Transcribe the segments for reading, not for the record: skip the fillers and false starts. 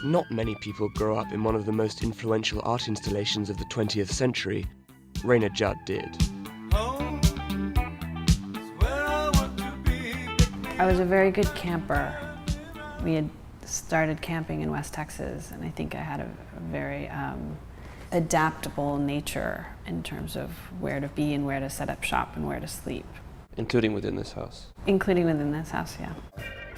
Not many people grow up in one of the most influential art installations of the 20th century. Rainer Judd did. I was a very good camper. We had started camping in West Texas, and I think I had a very adaptable nature in terms of where to be and where to set up shop and where to sleep. Including within this house? Including within this house, yeah.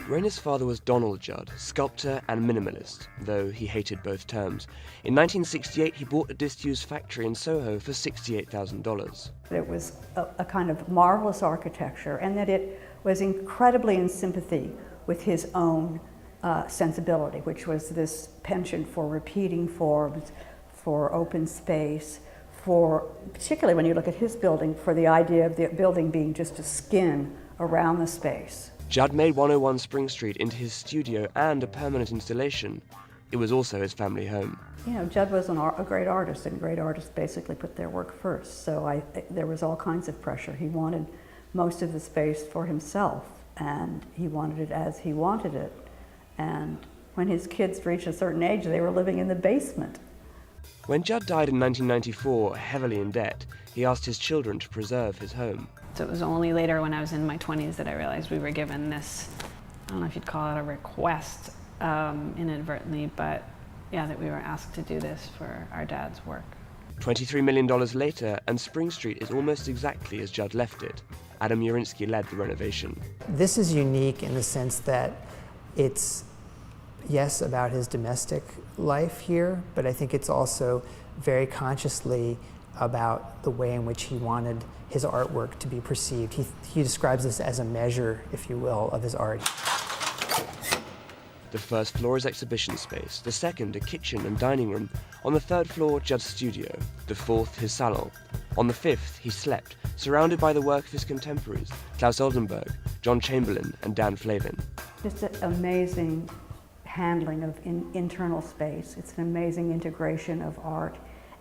Rainer's father was Donald Judd, sculptor and minimalist, though he hated both terms. In 1968, he bought a disused factory in Soho for $68,000. It was a kind of marvelous architecture, and that it was incredibly in sympathy with his own sensibility, which was this penchant for repeating forms, for open space, for, particularly when you look at his building, for the idea of the building being just a skin around the space. Judd made 101 Spring Street into his studio and a permanent installation. It was also his family home. You know, Judd was a great artist, and great artists basically put their work first, so there was all kinds of pressure. He wanted most of the space for himself, and he wanted it as he wanted it. And when his kids reached a certain age, they were living in the basement. When Judd died in 1994, heavily in debt, he asked his children to preserve his home. So it was only later when I was in my 20s that I realized we were given this, I don't know if you'd call it a request inadvertently, but yeah, that we were asked to do this for our dad's work. $23 million later, and Spring Street is almost exactly as Judd left it. Adam Urinsky led the renovation. This is unique in the sense that it's, yes, about his domestic life here, but I think it's also very consciously about the way in which he wanted his artwork to be perceived. He describes this as a measure, if you will, of his art. The first floor is exhibition space, the second a kitchen and dining room, on the third floor Judd's studio, the fourth his salon. On the fifth he slept, surrounded by the work of his contemporaries, Klaus Oldenburg, John Chamberlain and Dan Flavin. Just an amazing handling of internal space. It's an amazing integration of art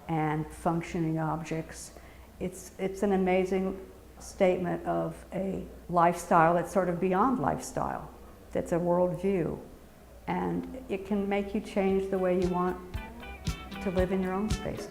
and functioning objects. It's an amazing statement of a lifestyle that's sort of beyond lifestyle, that's a worldview. And it can make you change the way you want to live in your own spaces.